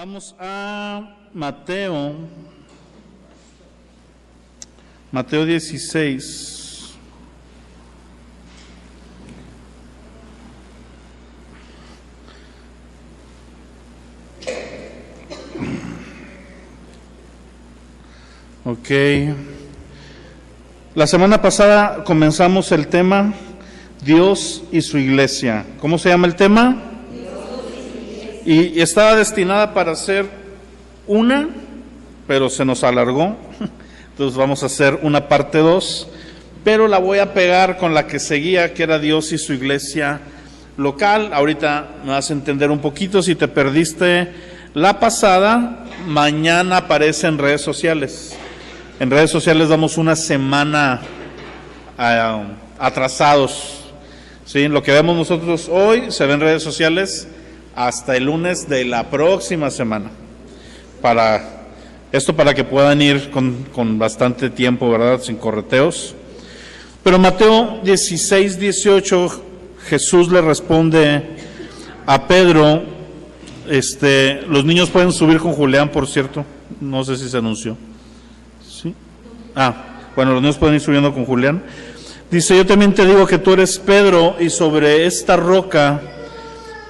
Vamos a Mateo 16. Ok. La semana pasada comenzamos el tema Dios y su iglesia. ¿Cómo se llama el tema? Y estaba destinada para ser una, pero se nos alargó. Entonces vamos a hacer una parte 2, pero la voy a pegar con la que seguía, que era Dios y su iglesia local. Ahorita me vas a entender un poquito. Si te perdiste la pasada, mañana aparece en redes sociales. En redes sociales damos una semana atrasados. ¿Sí? Lo que vemos nosotros hoy se ve en redes sociales hasta el lunes de la próxima semana. Para que puedan ir con bastante tiempo, ¿verdad? Sin correteos. Pero Mateo 16, 18, Jesús le responde a Pedro. Los niños pueden subir con Julián, por cierto. No sé si se anunció. ¿Sí? Bueno, los niños pueden ir subiendo con Julián. Dice: yo también te digo que tú eres Pedro, y sobre esta roca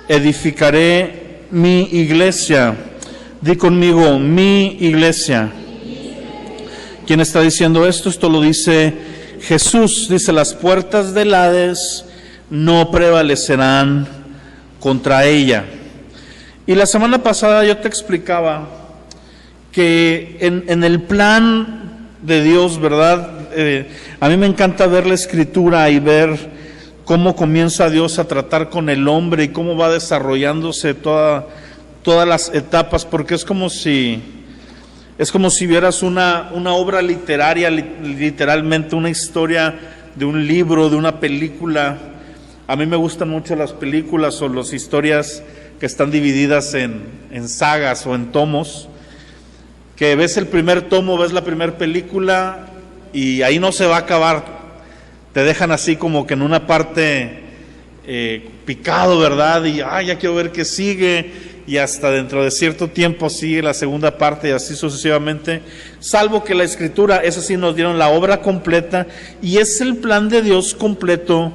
edificaré mi iglesia. Di conmigo, mi iglesia. ¿Quién está diciendo esto? Esto lo dice Jesús. Dice: las puertas del Hades no prevalecerán contra ella. Y la semana pasada yo te explicaba que en el plan de Dios, ¿verdad? A mí me encanta ver la Escritura y ver cómo comienza Dios a tratar con el hombre y cómo va desarrollándose todas las etapas, porque es como si vieras una obra literaria, literalmente una historia de un libro, de una película. A mí me gustan mucho las películas o las historias que están divididas en sagas o en tomos, que ves el primer tomo, ves la primera película y ahí no se va a acabar. Te dejan así como que en una parte picado, ¿verdad? Y ya quiero ver qué sigue, y hasta dentro de cierto tiempo sigue la segunda parte y así sucesivamente, salvo que la Escritura, eso sí, nos dieron la obra completa, y es el plan de Dios completo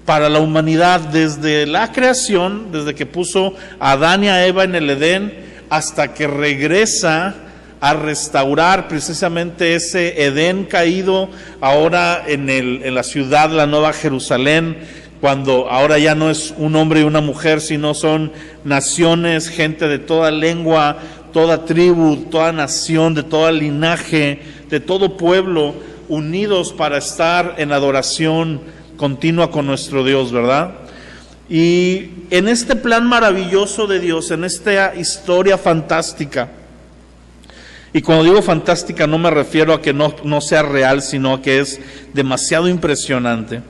para la humanidad, desde la creación, desde que puso a Adán y a Eva en el Edén, hasta que regresa a restaurar precisamente ese Edén caído ahora en la ciudad, la Nueva Jerusalén, cuando ahora ya no es un hombre y una mujer, sino son naciones, gente de toda lengua, toda tribu, toda nación, de todo linaje, de todo pueblo, unidos para estar en adoración continua con nuestro Dios, ¿verdad? Y en este plan maravilloso de Dios, en esta historia fantástica, y cuando digo fantástica no me refiero a que no sea real, sino a que es demasiado impresionante.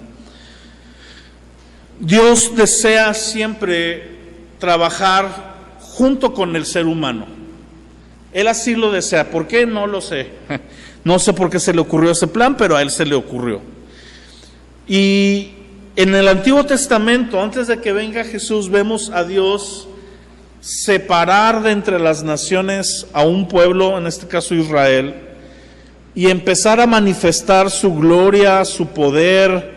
Dios desea siempre trabajar junto con el ser humano. Él así lo desea. ¿Por qué? No lo sé. No sé por qué se le ocurrió ese plan, pero a Él se le ocurrió. Y en el Antiguo Testamento, antes de que venga Jesús, vemos a Dios separar de entre las naciones a un pueblo, en este caso Israel, y empezar a manifestar su gloria, su poder,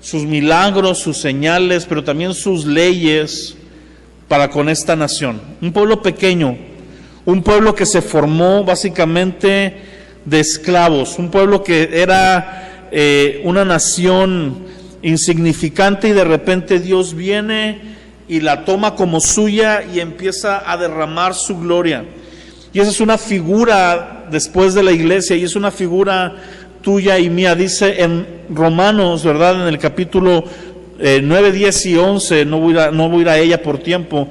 sus milagros, sus señales, pero también sus leyes para con esta nación. Un pueblo pequeño, un pueblo que se formó básicamente de esclavos, un pueblo que era una nación insignificante, y de repente Dios viene y la toma como suya y empieza a derramar su gloria. Y esa es una figura después de la iglesia, y es una figura tuya y mía. Dice en Romanos, ¿verdad? En el capítulo 9, 10 y 11, no voy a ir a ella por tiempo,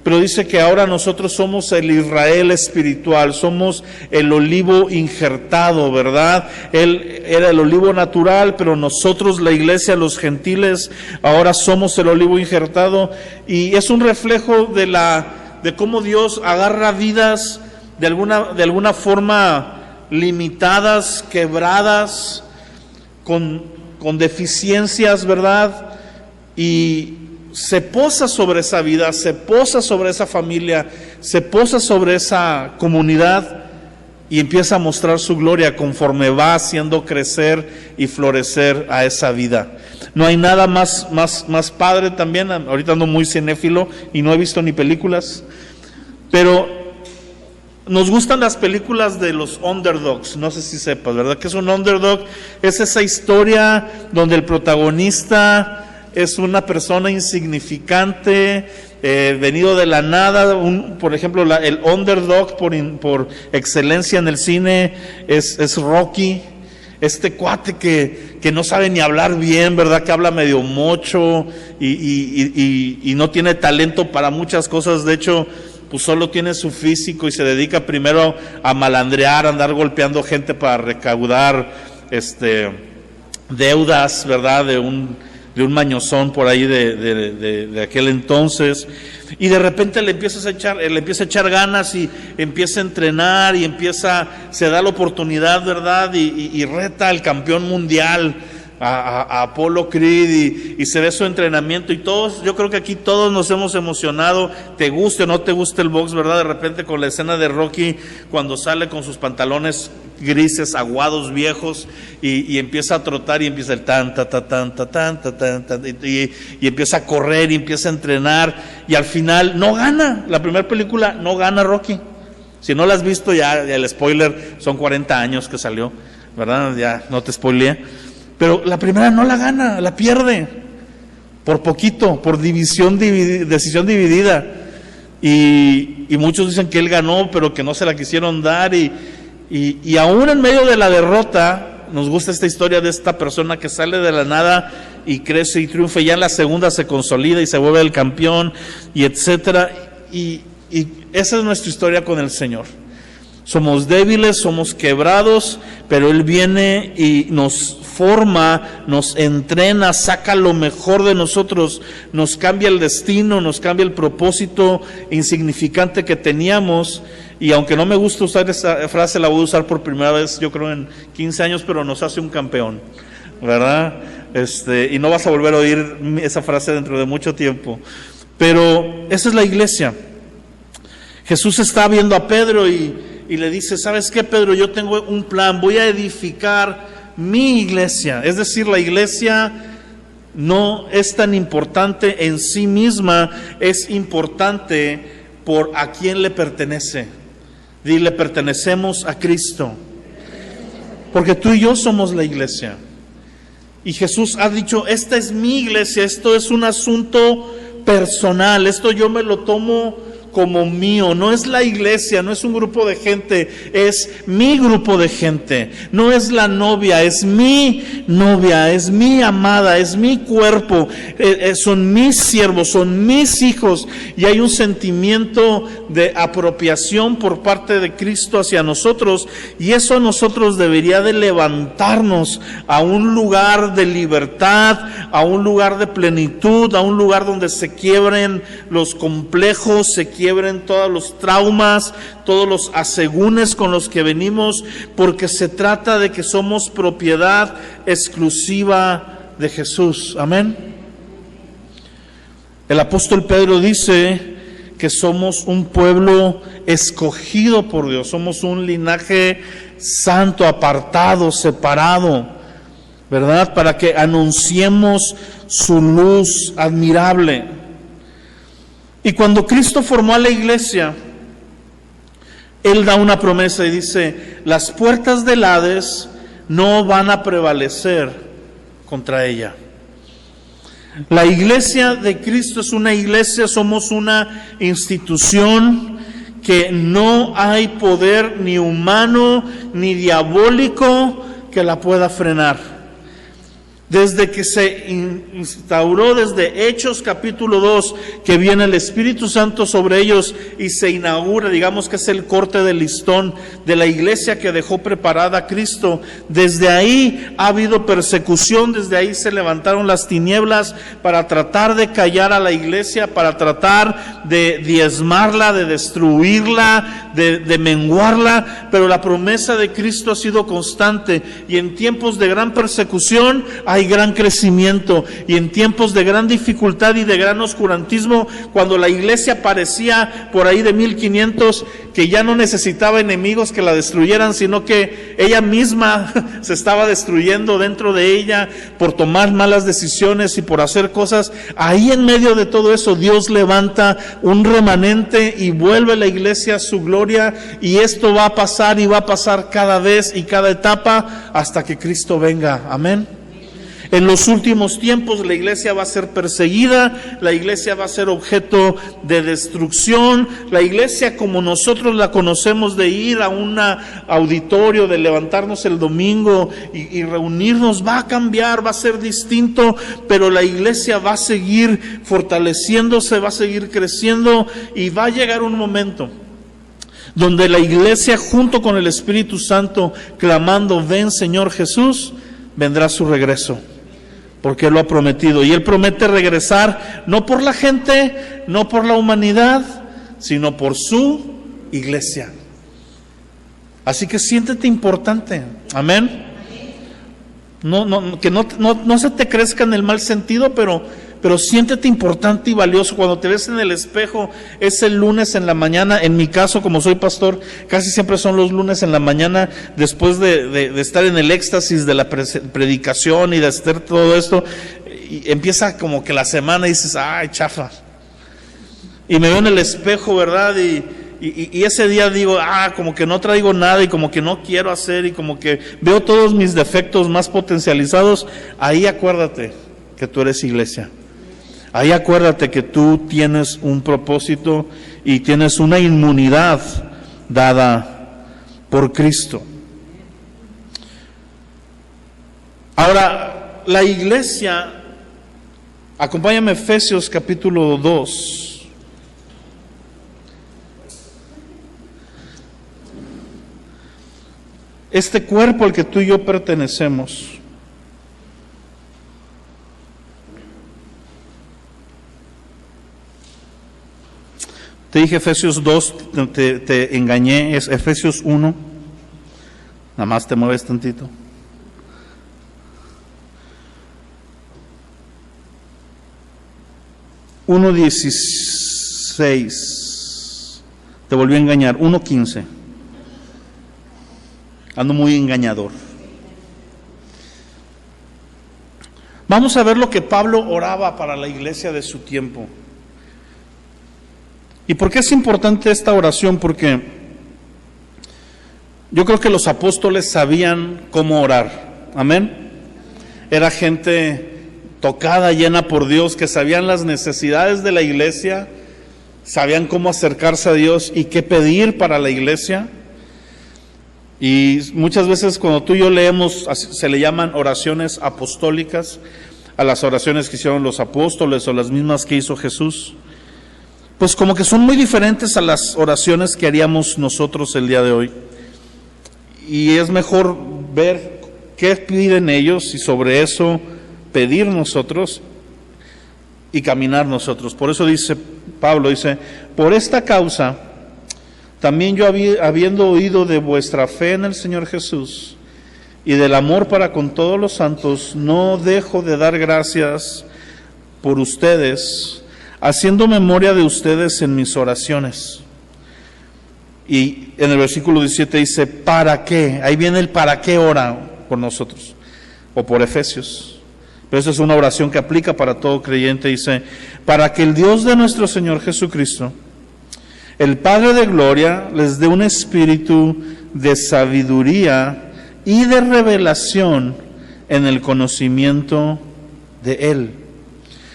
pero dice que ahora nosotros somos el Israel espiritual, somos el olivo injertado, ¿verdad? Él era el olivo natural, pero nosotros, la iglesia, los gentiles, ahora somos el olivo injertado, y es un reflejo de cómo Dios agarra vidas de alguna forma limitadas, quebradas, con deficiencias, ¿verdad? Y se posa sobre esa vida, se posa sobre esa familia, se posa sobre esa comunidad y empieza a mostrar su gloria conforme va haciendo crecer y florecer a esa vida. No hay nada más padre también. Ahorita ando muy cinéfilo y no he visto ni películas, pero nos gustan las películas de los underdogs. No sé si sepas, ¿verdad? ¿Qué es un underdog? Es esa historia donde el protagonista es una persona insignificante, venido de la nada. Por ejemplo, el underdog por excelencia en el cine es Rocky. Este cuate que no sabe ni hablar bien, ¿verdad? Que habla medio mocho y no tiene talento para muchas cosas. De hecho, pues solo tiene su físico y se dedica primero a malandrear, a andar golpeando gente para recaudar deudas, ¿verdad? De un mañozón por ahí de aquel entonces. Y de repente le empieza a echar ganas y empieza a entrenar y se da la oportunidad, ¿verdad? Y reta al campeón mundial, a Apollo Creed, y se ve su entrenamiento. Y todos, yo creo que aquí todos nos hemos emocionado, te guste o no te guste el box, ¿verdad? De repente con la escena de Rocky, cuando sale con sus pantalones grises, aguados, viejos, y empieza a trotar y empieza el tan, y empieza a correr y empieza a entrenar, y al final no gana. La primera película no gana Rocky. Si no la has visto, ya el spoiler, son 40 años que salió, ¿verdad? Ya no te spoileé. Pero la primera no la gana, la pierde. Por poquito, por decisión dividida. Y muchos dicen que él ganó, pero que no se la quisieron dar. Y aún en medio de la derrota, nos gusta esta historia de esta persona que sale de la nada y crece y triunfa, y ya en la segunda se consolida y se vuelve el campeón, y etcétera. Y esa es nuestra historia con el Señor. Somos débiles, somos quebrados, pero Él viene y nos forma, nos entrena, saca lo mejor de nosotros, nos cambia el destino, nos cambia el propósito insignificante que teníamos. Y aunque no me gusta usar esa frase, la voy a usar por primera vez, yo creo en 15 años, pero nos hace un campeón, ¿verdad? Y no vas a volver a oír esa frase dentro de mucho tiempo. Pero esa es la iglesia. Jesús está viendo a Pedro y le dice, ¿sabes qué, Pedro? Yo tengo un plan, voy a edificar mi iglesia. Es decir, la iglesia no es tan importante en sí misma, es importante por a quién le pertenece. Dile, pertenecemos a Cristo. Porque tú y yo somos la iglesia. Y Jesús ha dicho, esta es mi iglesia, esto es un asunto personal, esto yo me lo tomo como mío. No es la iglesia, no es un grupo de gente, es mi grupo de gente. No es la novia, es mi novia, es mi amada, es mi cuerpo, son mis siervos, son mis hijos. Y hay un sentimiento de apropiación por parte de Cristo hacia nosotros, y eso a nosotros debería de levantarnos a un lugar de libertad, a un lugar de plenitud, a un lugar donde se quiebren los complejos, se quiebren todos los traumas, todos los asegúnes con los que venimos, porque se trata de que somos propiedad exclusiva de Jesús. Amén. El apóstol Pedro dice que somos un pueblo escogido por Dios, somos un linaje santo, apartado, separado, ¿verdad? Para que anunciemos su luz admirable. Y cuando Cristo formó a la iglesia, Él da una promesa y dice, las puertas del Hades no van a prevalecer contra ella. La iglesia de Cristo es una iglesia, somos una institución que no hay poder ni humano ni diabólico que la pueda frenar. Desde que se instauró, desde Hechos capítulo 2, que viene el Espíritu Santo sobre ellos y se inaugura, digamos que es el corte del listón de la iglesia que dejó preparada a Cristo. Desde ahí ha habido persecución, desde ahí se levantaron las tinieblas para tratar de callar a la iglesia, para tratar de diezmarla, de destruirla, de menguarla, pero la promesa de Cristo ha sido constante, y en tiempos de gran persecución hay hay gran crecimiento, y en tiempos de gran dificultad y de gran oscurantismo, cuando la iglesia parecía por ahí de 1500 que ya no necesitaba enemigos que la destruyeran, sino que ella misma se estaba destruyendo dentro de ella por tomar malas decisiones y por hacer cosas, ahí en medio de todo eso Dios levanta un remanente y vuelve la iglesia a su gloria, y esto va a pasar y va a pasar cada vez y cada etapa hasta que Cristo venga. Amén. En los últimos tiempos la iglesia va a ser perseguida, la iglesia va a ser objeto de destrucción, la iglesia como nosotros la conocemos, de ir a un auditorio, de levantarnos el domingo y reunirnos, va a cambiar, va a ser distinto, pero la iglesia va a seguir fortaleciéndose, va a seguir creciendo, y va a llegar un momento donde la iglesia junto con el Espíritu Santo clamando, ven Señor Jesús, vendrá su regreso, porque Él lo ha prometido, y Él promete regresar no por la gente, no por la humanidad, sino por su iglesia. Así que siéntete importante. Amén. Que no se te crezca en el mal sentido, pero siéntete importante y valioso. Cuando te ves en el espejo, es el lunes en la mañana. En mi caso, como soy pastor, casi siempre son los lunes en la mañana, después de estar en el éxtasis de la predicación y de hacer todo esto, y empieza como que la semana y dices, ay, chafa. Y me veo en el espejo, ¿verdad? Y ese día digo, como que no traigo nada, y como que no quiero hacer, y como que veo todos mis defectos más potencializados. Ahí acuérdate que tú eres iglesia. Ahí acuérdate que tú tienes un propósito y tienes una inmunidad dada por Cristo. Ahora, la iglesia, acompáñame a Efesios capítulo 2. Este cuerpo al que tú y yo pertenecemos, te dije Efesios 2, te engañé, es Efesios 1, nada más te mueves tantito. (1:16) te volví a engañar. 1:15, ando muy engañador. Vamos a ver lo que Pablo oraba para la iglesia de su tiempo. ¿Y por qué es importante esta oración? Porque yo creo que los apóstoles sabían cómo orar. Amén. Era gente tocada, llena por Dios, que sabían las necesidades de la iglesia, sabían cómo acercarse a Dios y qué pedir para la iglesia. Y muchas veces cuando tú y yo leemos, se le llaman oraciones apostólicas a las oraciones que hicieron los apóstoles o las mismas que hizo Jesús. Pues como que son muy diferentes a las oraciones que haríamos nosotros el día de hoy. Y es mejor ver qué piden ellos y sobre eso pedir nosotros y caminar nosotros. Por eso dice Pablo, dice, por esta causa, también yo habiendo oído de vuestra fe en el Señor Jesús y del amor para con todos los santos, no dejo de dar gracias por ustedes, haciendo memoria de ustedes en mis oraciones. Y en el versículo 17 dice, ¿para qué? Ahí viene el para qué ora por nosotros, o por Efesios. Pero esa es una oración que aplica para todo creyente. Dice, para que el Dios de nuestro Señor Jesucristo, el Padre de gloria, les dé un espíritu de sabiduría y de revelación en el conocimiento de Él.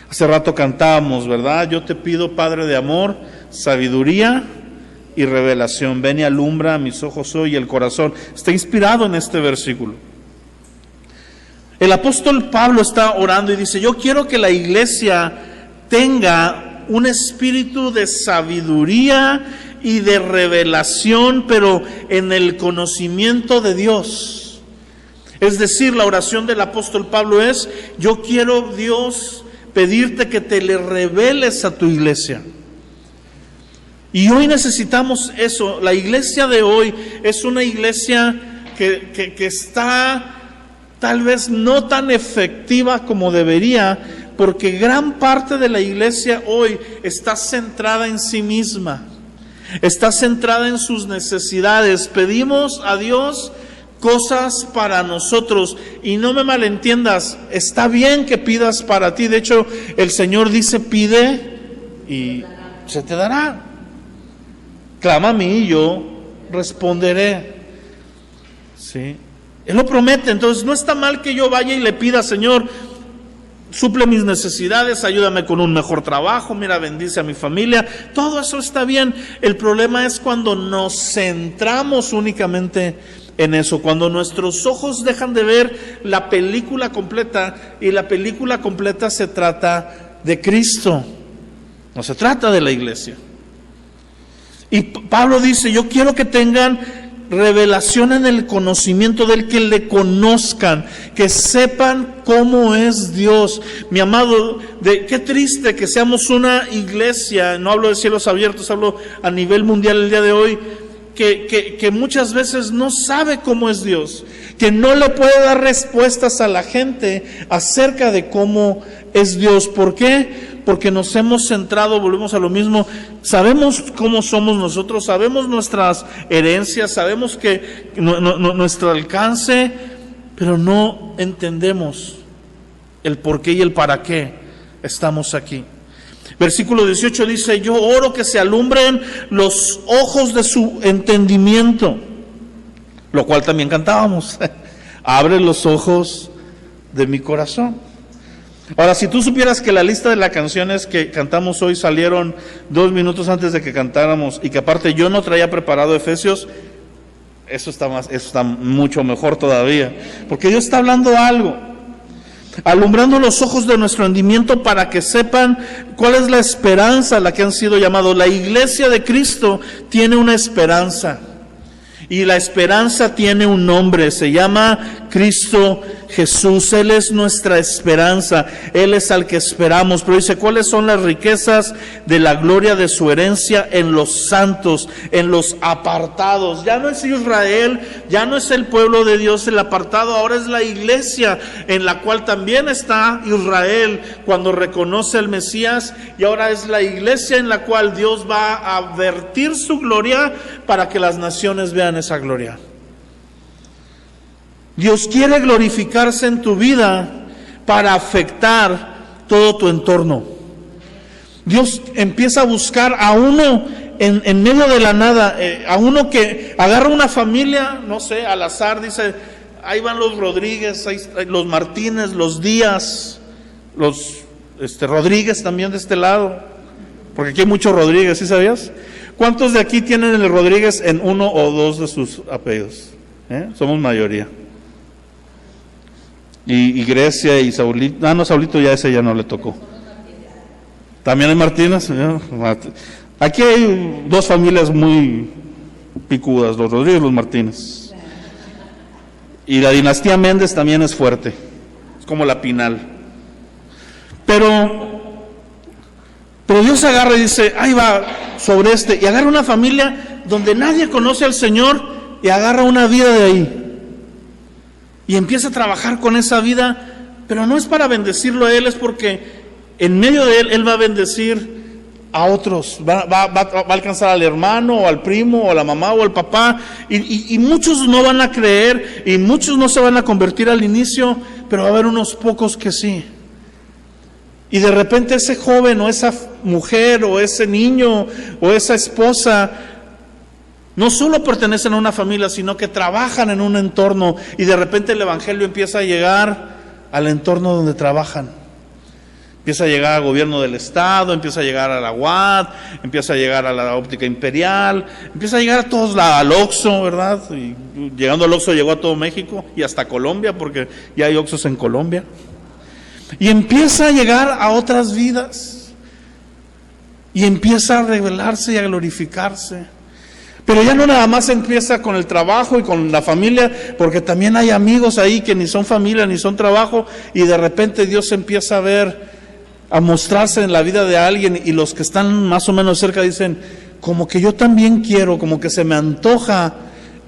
Hace rato cantábamos, ¿verdad? Yo te pido, Padre de amor, sabiduría y revelación. Ven y alumbra mis ojos hoy y el corazón. Está inspirado en este versículo. El apóstol Pablo está orando y dice, yo quiero que la iglesia tenga un espíritu de sabiduría y de revelación, pero en el conocimiento de Dios. Es decir, la oración del apóstol Pablo es, yo quiero, Dios, pedirte que te le reveles a tu iglesia. Y hoy necesitamos eso. La iglesia de hoy es una iglesia que está tal vez no tan efectiva como debería, porque gran parte de la iglesia hoy está centrada en sí misma, está centrada en sus necesidades. Pedimos a Dios cosas para nosotros, y no me malentiendas, está bien que pidas para ti. De hecho, el Señor dice: pide y se te dará. Clama a mí y yo responderé. ¿Sí? Él lo promete. Entonces no está mal que yo vaya y le pida: Señor, suple mis necesidades, ayúdame con un mejor trabajo, mira, bendice a mi familia. Todo eso está bien. El problema es cuando nos centramos únicamente en eso, cuando nuestros ojos dejan de ver la película completa, y la película completa se trata de Cristo, no se trata de la iglesia. Y Pablo dice: yo quiero que tengan revelación en el conocimiento del, que le conozcan, que sepan cómo es Dios. Mi amado, qué triste que seamos una iglesia, no hablo de cielos abiertos, hablo a nivel mundial el día de hoy, que muchas veces no sabe cómo es Dios, que no le puede dar respuestas a la gente acerca de cómo es Dios. ¿Por qué? Porque nos hemos centrado, volvemos a lo mismo, sabemos cómo somos nosotros, sabemos nuestras herencias, sabemos que nuestro alcance, pero no entendemos el por qué y el para qué estamos aquí. Versículo 18 dice: yo oro que se alumbren los ojos de su entendimiento, lo cual también cantábamos. Abre los ojos de mi corazón. Ahora, si tú supieras que la lista de las canciones que cantamos hoy salieron 2 minutos antes de que cantáramos, y que aparte yo no traía preparado Efesios, eso está mucho mejor todavía, porque Dios está hablando algo. Alumbrando los ojos de nuestro entendimiento para que sepan cuál es la esperanza a la que han sido llamados. La iglesia de Cristo tiene una esperanza, y la esperanza tiene un nombre, se llama Cristo Jesús. Él es nuestra esperanza, Él es al que esperamos. Pero dice: ¿cuáles son las riquezas de la gloria de su herencia en los santos, en los apartados? Ya no es Israel, ya no es el pueblo de Dios el apartado, ahora es la iglesia, en la cual también está Israel cuando reconoce al Mesías, y ahora es la iglesia en la cual Dios va a vertir su gloria para que las naciones vean esa gloria. Dios quiere glorificarse en tu vida para afectar todo tu entorno. Dios empieza a buscar a uno en medio de la nada, a uno que agarra una familia, no sé, al azar, dice: ahí van los Rodríguez, ahí los Martínez, los Díaz, los Rodríguez también de este lado, porque aquí hay muchos Rodríguez, ¿sí sabías? ¿Cuántos de aquí tienen el Rodríguez en uno o dos de sus apellidos? Somos mayoría. Y Grecia y Saulito. No, Saulito ya ese ya no le tocó. También hay Martínez. Aquí hay 2 familias muy picudas, los Rodríguez y los Martínez. Y la dinastía Méndez también es fuerte. Es como la Pinal. Pero Dios agarra y dice: ahí va sobre y agarra una familia donde nadie conoce al Señor, y agarra una vida de ahí. Y empieza a trabajar con esa vida, pero no es para bendecirlo a él, es porque en medio de él va a bendecir a otros, va a alcanzar al hermano, o al primo, o a la mamá, o al papá, y muchos no van a creer, y muchos no se van a convertir al inicio, pero va a haber unos pocos que sí. Y de repente ese joven, o esa mujer, o ese niño, o esa esposa, no solo pertenecen a una familia, sino que trabajan en un entorno, y de repente el evangelio empieza a llegar al entorno donde trabajan. Empieza a llegar al gobierno del estado, empieza a llegar a la UAD, empieza a llegar a la óptica imperial, empieza a llegar a todos lados, al Oxxo, ¿verdad? Y llegando al Oxxo llegó a todo México y hasta Colombia, porque ya hay Oxxos en Colombia. Y empieza a llegar a otras vidas, y empieza a revelarse y a glorificarse. Pero ya no nada más empieza con el trabajo y con la familia, porque también hay amigos ahí que ni son familia ni son trabajo, y de repente Dios empieza a ver, a mostrarse en la vida de alguien, y los que están más o menos cerca dicen: como que yo también quiero, como que se me antoja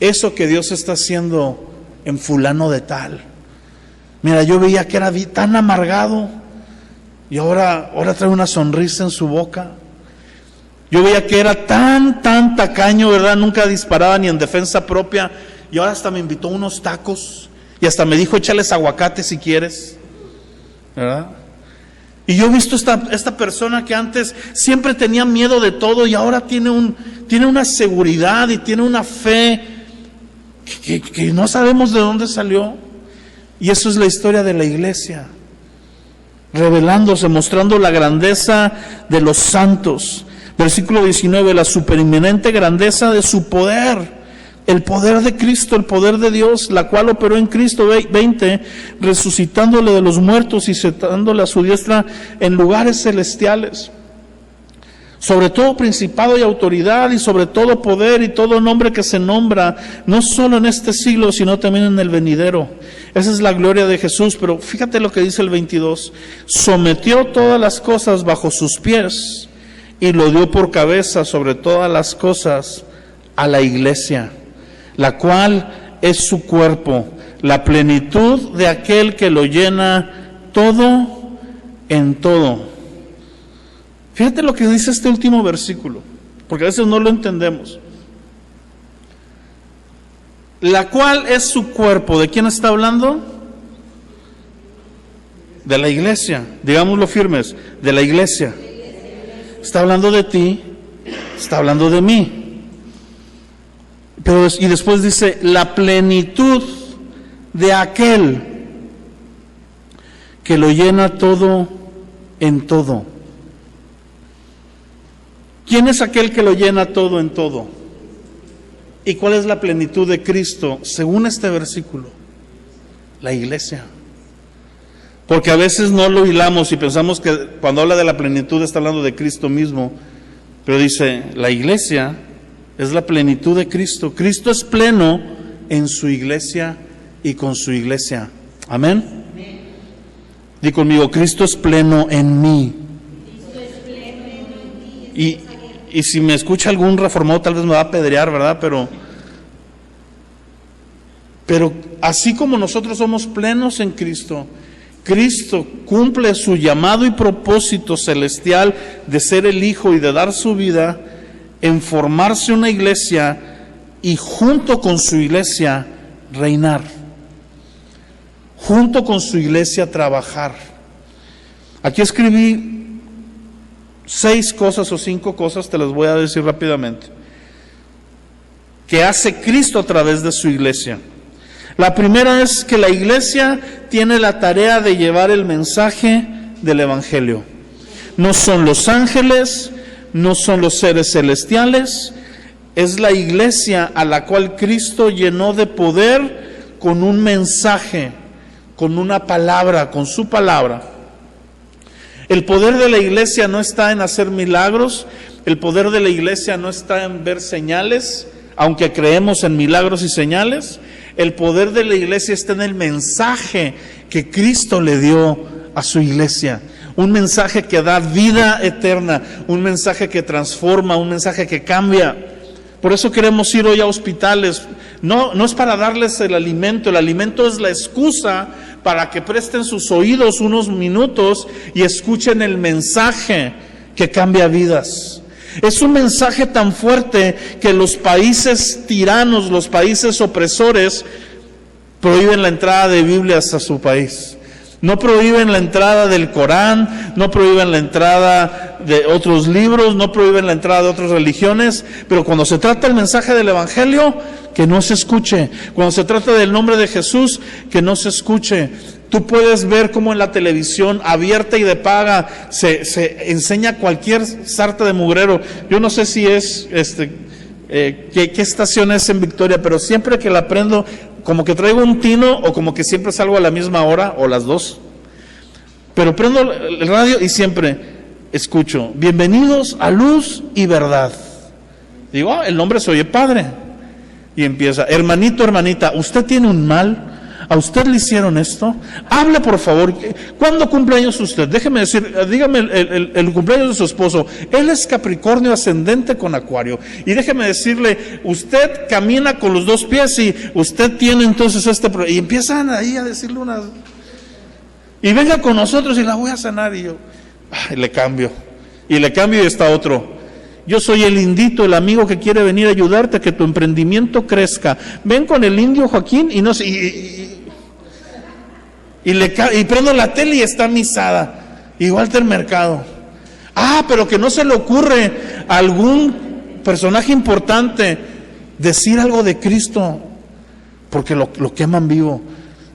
eso que Dios está haciendo en fulano de tal. Mira, yo veía que era tan amargado y ahora trae una sonrisa en su boca. Yo veía que era tan tacaño, ¿verdad? Nunca disparaba ni en defensa propia y ahora hasta me invitó unos tacos y hasta me dijo, échales aguacate si quieres, ¿verdad? Y yo he visto esta persona que antes siempre tenía miedo de todo y ahora tiene una seguridad y tiene una fe que no sabemos de dónde salió. Y eso es la historia de la iglesia, revelándose, mostrando la grandeza de los santos. Versículo 19, la superinminente grandeza de su poder, el poder de Cristo, el poder de Dios, la cual operó en Cristo. 20, resucitándole de los muertos y sentándole a su diestra en lugares celestiales. Sobre todo principado y autoridad y sobre todo poder y todo nombre que se nombra, no solo en este siglo, sino también en el venidero. Esa es la gloria de Jesús. Pero fíjate lo que dice el 22. Sometió todas las cosas bajo sus pies y lo dio por cabeza sobre todas las cosas a la iglesia, la cual es su cuerpo, la plenitud de aquel que lo llena todo en todo. Fíjate lo que dice este último versículo, porque a veces no lo entendemos. La cual es su cuerpo. ¿De quién está hablando? De la iglesia. Digámoslo firmes, de la iglesia. Está hablando de ti, está hablando de mí. Y después dice, la plenitud de aquel que lo llena todo en todo. ¿Quién es aquel que lo llena todo en todo? ¿Y cuál es la plenitud de Cristo según este versículo? La iglesia. Porque a veces no lo hilamos y pensamos que cuando habla de la plenitud está hablando de Cristo mismo, pero dice, la iglesia es la plenitud de Cristo. Cristo es pleno en su iglesia y con su iglesia. Amén. Di conmigo, Cristo es pleno en mí. Y si me escucha algún reformado tal vez me va a apedrear, ¿verdad? Pero así como nosotros somos plenos en Cristo, Cristo cumple su llamado y propósito celestial de ser el Hijo y de dar su vida en formarse una iglesia y junto con su iglesia reinar, junto con su iglesia trabajar. Aquí escribí 6 cosas o 5 cosas, te las voy a decir rápidamente, que hace Cristo a través de su iglesia. La primera es que la iglesia tiene la tarea de llevar el mensaje del Evangelio. No son los ángeles, no son los seres celestiales, es la iglesia a la cual Cristo llenó de poder con un mensaje, con una palabra, con su palabra. El poder de la iglesia no está en hacer milagros, el poder de la iglesia no está en ver señales, aunque creemos en milagros y señales. El poder de la iglesia está en el mensaje que Cristo le dio a su iglesia. Un mensaje que da vida eterna, un mensaje que transforma, un mensaje que cambia. Por eso queremos ir hoy a hospitales. No es para darles el alimento es la excusa para que presten sus oídos unos minutos y escuchen el mensaje que cambia vidas. Es un mensaje tan fuerte que los países tiranos, los países opresores, prohíben la entrada de Biblias a su país. No prohíben la entrada del Corán, no prohíben la entrada de otros libros, no prohíben la entrada de otras religiones, pero cuando se trata del mensaje del Evangelio, que no se escuche. Cuando se trata del nombre de Jesús, que no se escuche. Tú puedes ver cómo en la televisión abierta y de paga se enseña cualquier sarta de mugrero. Yo no sé si es qué estación es en Victoria, pero siempre que la prendo, como que traigo un tino o como que siempre salgo a la misma hora o las dos. Pero prendo el radio y siempre escucho, bienvenidos a Luz y Verdad. Digo, el nombre se oye padre. Y empieza, hermanito, hermanita, ¿usted tiene un mal? ¿A usted le hicieron esto? Hable, por favor. ¿Cuándo cumpleaños usted? Déjeme decir, dígame el cumpleaños de su esposo. Él es Capricornio ascendente con Acuario. Y déjeme decirle, usted camina con los 2 pies y usted tiene entonces y empiezan ahí a decirle unas... y venga con nosotros y la voy a sanar. Y yo, le cambio. Y le cambio y está otro. Yo soy el indito, el amigo que quiere venir a ayudarte a que tu emprendimiento crezca. Ven con el indio Joaquín y no sé. Y prendo la tele y está misada. Y Walter Mercado. Pero que no se le ocurre a algún personaje importante decir algo de Cristo, porque lo queman vivo.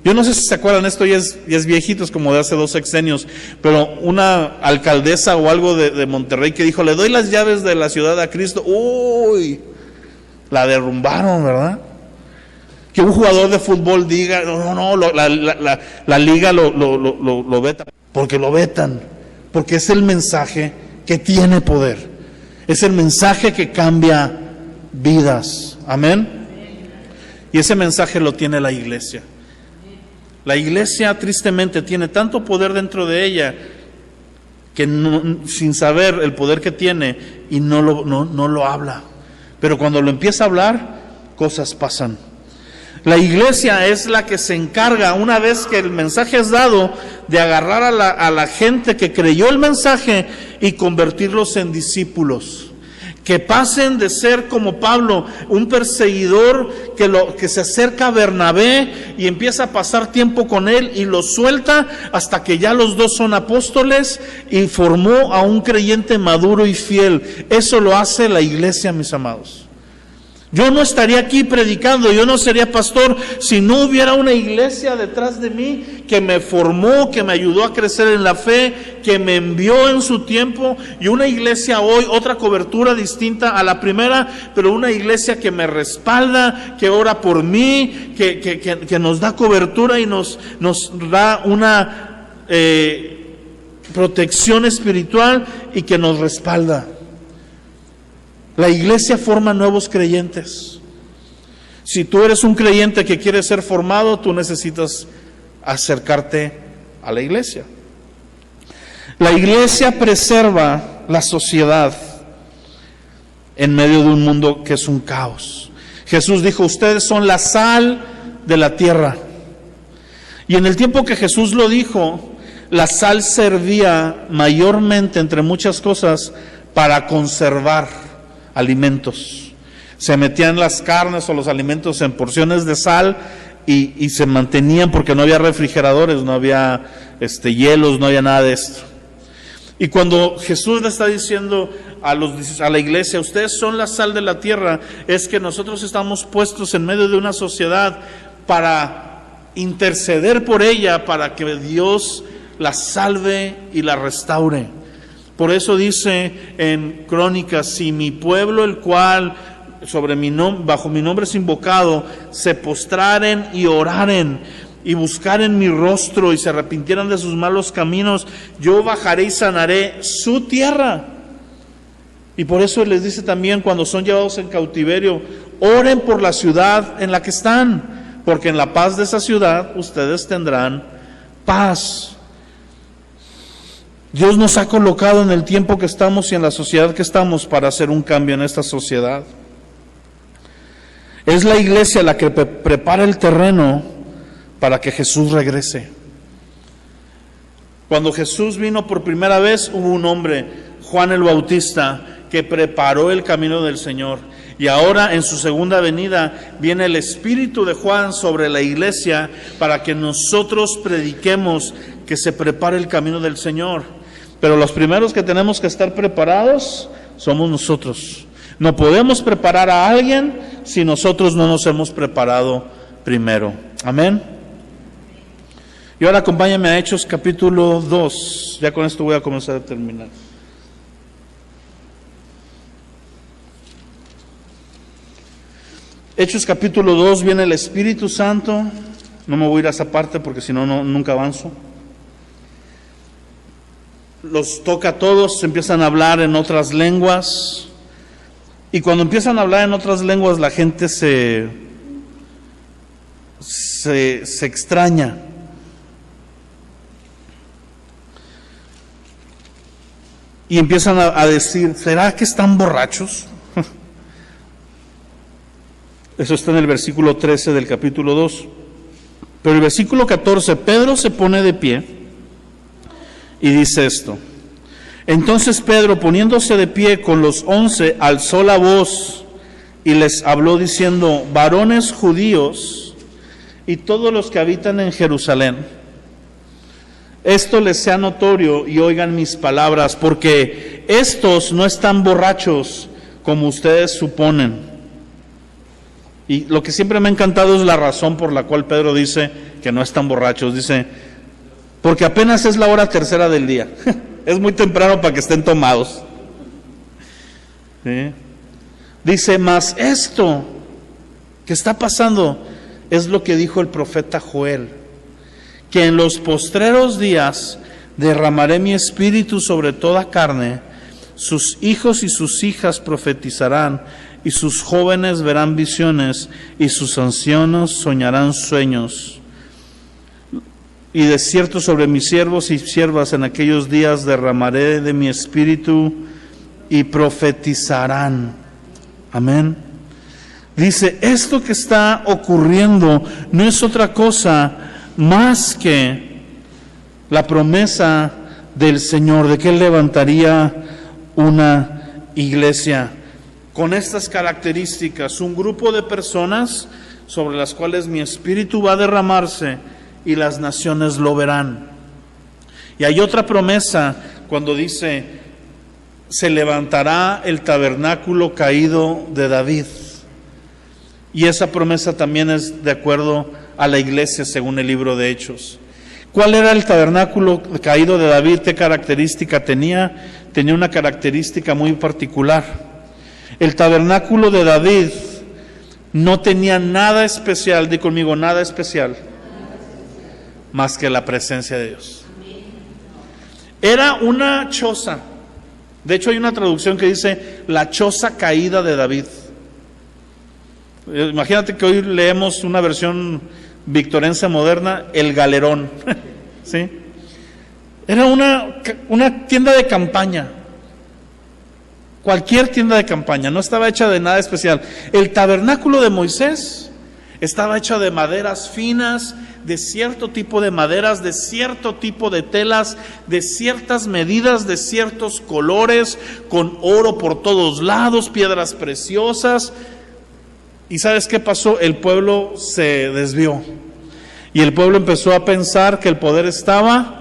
Yo no sé si se acuerdan, esto ya es viejito, es como de hace 2 sexenios, pero una alcaldesa o algo de Monterrey que dijo, le doy las llaves de la ciudad a Cristo. Uy, la derrumbaron, ¿verdad? Que un jugador de fútbol diga, la liga lo veta, porque lo vetan, porque es el mensaje que tiene poder, es el mensaje que cambia vidas, amén. Y ese mensaje lo tiene la iglesia. La iglesia tristemente tiene tanto poder dentro de ella que sin saber el poder que tiene y no lo habla. Pero cuando lo empieza a hablar, cosas pasan. La iglesia es la que se encarga, una vez que el mensaje es dado, de agarrar a la gente que creyó el mensaje y convertirlos en discípulos. Que pasen de ser como Pablo, un perseguidor que se acerca a Bernabé y empieza a pasar tiempo con él y lo suelta hasta que ya los dos son apóstoles y formó a un creyente maduro y fiel. Eso lo hace la iglesia, mis amados. Yo no estaría aquí predicando, yo no sería pastor si no hubiera una iglesia detrás de mí que me formó, que me ayudó a crecer en la fe, que me envió en su tiempo, y una iglesia hoy, otra cobertura distinta a la primera, pero una iglesia que me respalda, que ora por mí, que nos da cobertura y nos da una protección espiritual y que nos respalda. La iglesia forma nuevos creyentes. Si tú eres un creyente que quiere ser formado, tú necesitas acercarte a la iglesia. La iglesia preserva la sociedad en medio de un mundo que es un caos. Jesús dijo, ustedes son la sal de la tierra. Y en el tiempo que Jesús lo dijo, la sal servía mayormente, entre muchas cosas, para conservar alimentos. Se metían las carnes o los alimentos en porciones de sal y se mantenían porque no había refrigeradores, no había hielos, no había nada de esto. Y cuando Jesús le está diciendo a la iglesia, ustedes son la sal de la tierra, es que nosotros estamos puestos en medio de una sociedad para interceder por ella, para que Dios la salve y la restaure. Por eso dice en Crónicas, si mi pueblo, el cual bajo mi nombre es invocado, se postraren y oraren y buscaren mi rostro y se arrepintieran de sus malos caminos, yo bajaré y sanaré su tierra. Y por eso les dice también cuando son llevados en cautiverio, oren por la ciudad en la que están, porque en la paz de esa ciudad ustedes tendrán paz. Dios nos ha colocado en el tiempo que estamos y en la sociedad que estamos para hacer un cambio en esta sociedad. Es la iglesia la que prepara el terreno para que Jesús regrese. Cuando Jesús vino por primera vez, hubo un hombre, Juan el Bautista, que preparó el camino del Señor. Y ahora en su segunda venida viene el Espíritu de Juan sobre la iglesia para que nosotros prediquemos que se prepare el camino del Señor. Pero los primeros que tenemos que estar preparados somos nosotros. No podemos preparar a alguien si nosotros no nos hemos preparado primero. Amén. Y ahora acompáñame a Hechos capítulo 2. Ya con esto voy a comenzar a terminar. Hechos capítulo 2, viene el Espíritu Santo. No me voy a ir a esa parte porque si no, nunca avanzo. Los toca a todos, empiezan a hablar en otras lenguas. Y cuando empiezan a hablar en otras lenguas, la gente se extraña. Y empiezan a decir, ¿será que están borrachos? Eso está en el versículo 13 del capítulo 2. Pero el versículo 14, Pedro se pone de pie Y dice esto: entonces Pedro, poniéndose de pie con los 11, alzó la voz y les habló diciendo: varones judíos y todos los que habitan en Jerusalén, esto les sea notorio y oigan mis palabras, porque estos no están borrachos como ustedes suponen. Y lo que siempre me ha encantado es la razón por la cual Pedro dice que no están borrachos. Dice, porque apenas es la hora tercera del día. Es muy temprano para que estén tomados. ¿Sí? Dice, mas esto que está pasando es lo que dijo el profeta Joel, que en los postreros días derramaré mi espíritu sobre toda carne, sus hijos y sus hijas profetizarán, y sus jóvenes verán visiones, y sus ancianos soñarán sueños. Y de cierto sobre mis siervos y siervas en aquellos días derramaré de mi espíritu y profetizarán. Amén. Dice, esto que está ocurriendo no es otra cosa más que la promesa del Señor de que Él levantaría una iglesia con estas características, un grupo de personas sobre las cuales mi espíritu va a derramarse y las naciones lo verán. Y hay otra promesa cuando dice, se levantará el tabernáculo caído de David. Y esa promesa también es de acuerdo a la iglesia según el libro de Hechos. ¿Cuál era el tabernáculo caído de David? ¿Qué característica tenía? Tenía una característica muy particular. El tabernáculo de David no tenía nada especial, di conmigo, nada especial, más que la presencia de Dios. Era una choza. De hecho hay una traducción que dice la choza caída de David. Imagínate que hoy leemos una versión victorense moderna, el galerón. ¿Sí? Era una tienda de campaña. Cualquier tienda de campaña, no estaba hecha de nada especial. El tabernáculo de Moisés estaba hecho de maderas finas, de cierto tipo de maderas, de cierto tipo de telas, de ciertas medidas, de ciertos colores, con oro por todos lados, piedras preciosas. ¿Y sabes qué pasó? El pueblo se desvió. Y el pueblo empezó a pensar que el poder estaba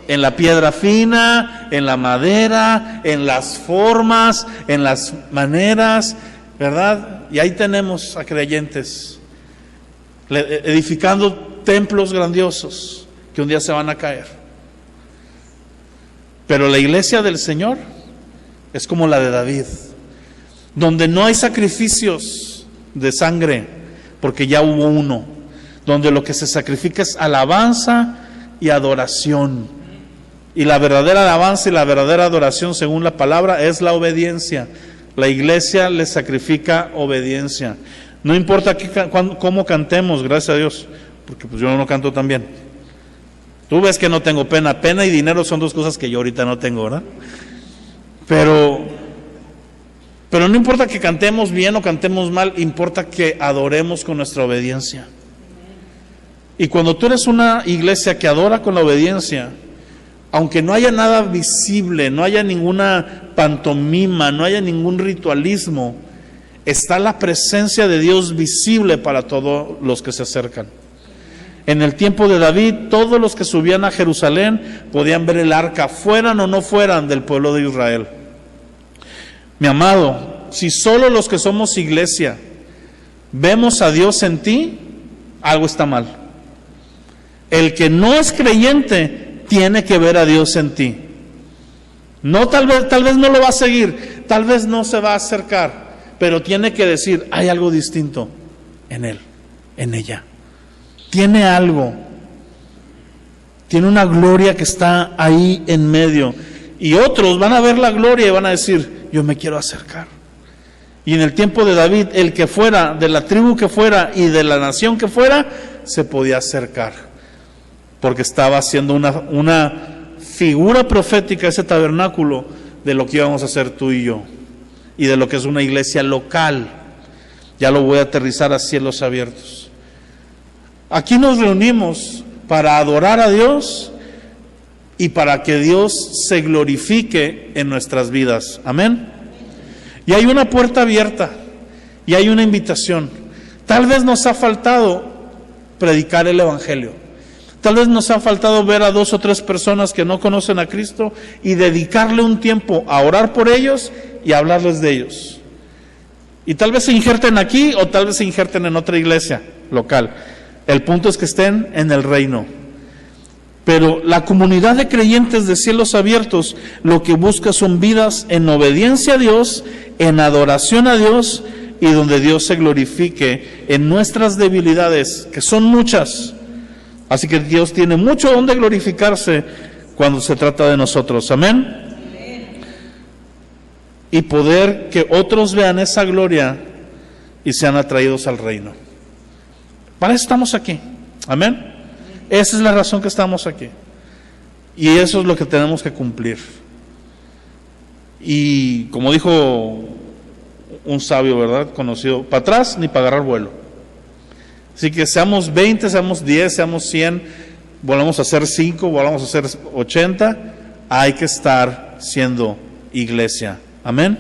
en la piedra fina, en la madera, en las formas, en las maneras, ¿verdad? Y ahí tenemos a creyentes edificando templos grandiosos que un día se van a caer. Pero la iglesia del Señor es como la de David, donde no hay sacrificios de sangre, porque ya hubo uno, donde lo que se sacrifica es alabanza y adoración. Y la verdadera alabanza y la verdadera adoración, según la palabra, es la obediencia. La iglesia le sacrifica obediencia. No importa cómo cantemos, gracias a Dios, porque pues yo no canto tan bien. Tú ves que no tengo pena. Pena y dinero son dos cosas que yo ahorita no tengo, ¿verdad? Pero no importa que cantemos bien o cantemos mal, importa que adoremos con nuestra obediencia. Y cuando tú eres una iglesia que adora con la obediencia, aunque no haya nada visible, no haya ninguna pantomima, no haya ningún ritualismo, está la presencia de Dios visible para todos los que se acercan. En el tiempo de David, todos los que subían a Jerusalén podían ver el arca, fueran o no fueran del pueblo de Israel. Mi amado, si solo los que somos iglesia vemos a Dios en ti, algo está mal. El que no es creyente tiene que ver a Dios en ti. No, tal vez no lo va a seguir, tal vez no se va a acercar, pero tiene que decir, hay algo distinto en él, en ella. Tiene algo, tiene una gloria que está ahí en medio. Y otros van a ver la gloria y van a decir, yo me quiero acercar. Y en el tiempo de David, el que fuera, de la tribu que fuera y de la nación que fuera, se podía acercar. Porque estaba haciendo una figura profética, ese tabernáculo, de lo que íbamos a hacer tú y yo. Y de lo que es una iglesia local. Ya lo voy a aterrizar a cielos abiertos. Aquí nos reunimos para adorar a Dios, y para que Dios se glorifique en nuestras vidas. Amén. Y hay una puerta abierta y hay una invitación. Tal vez nos ha faltado predicar el Evangelio. Tal vez nos ha faltado ver a 2 o 3 personas que no conocen a Cristo y dedicarle un tiempo a orar por ellos y a hablarles de ellos. Y tal vez se injerten aquí o tal vez se injerten en otra iglesia local. El punto es que estén en el reino. Pero la comunidad de creyentes de Cielos Abiertos lo que busca son vidas en obediencia a Dios, en adoración a Dios y donde Dios se glorifique en nuestras debilidades, que son muchas. Así que Dios tiene mucho donde glorificarse cuando se trata de nosotros. Amén. Y poder que otros vean esa gloria y sean atraídos al reino. Para eso estamos aquí. Amén. Esa es la razón que estamos aquí. Y eso es lo que tenemos que cumplir. Y como dijo un sabio, ¿verdad? Conocido, para atrás ni para agarrar vuelo. Así que seamos 20, seamos 10, seamos 100, volvamos a ser 5, volvamos a ser 80, hay que estar siendo iglesia. Amén.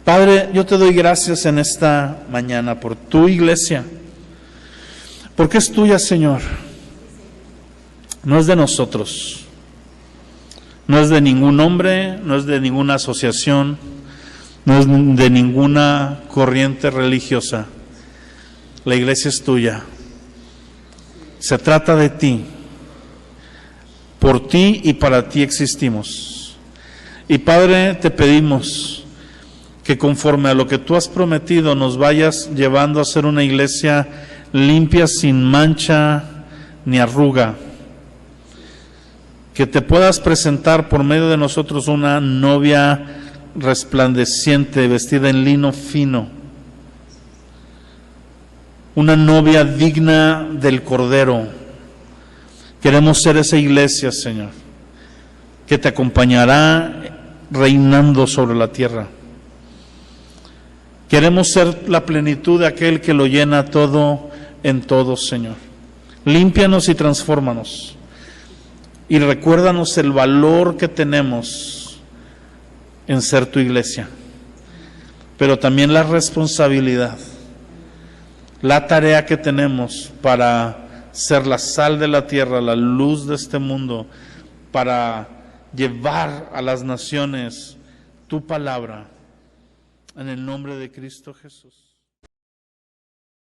Padre, yo te doy gracias en esta mañana por tu iglesia, porque es tuya, Señor. No es de nosotros, no es de ningún hombre, no es de ninguna asociación, no es de ninguna corriente religiosa. La iglesia es tuya. Se trata de ti. Por ti y para ti existimos. Y Padre, te pedimos que conforme a lo que tú has prometido nos vayas llevando a ser una iglesia limpia, sin mancha ni arruga. Que te puedas presentar por medio de nosotros una novia resplandeciente, vestida en lino fino. Una novia digna del Cordero. Queremos ser esa iglesia, Señor, que te acompañará reinando sobre la tierra. Queremos ser la plenitud de aquel que lo llena todo en todo, Señor. Límpianos y transfórmanos. Y recuérdanos el valor que tenemos en ser tu iglesia, pero también la responsabilidad, la tarea que tenemos para ser la sal de la tierra, la luz de este mundo, para llevar a las naciones tu palabra, en el nombre de Cristo Jesús.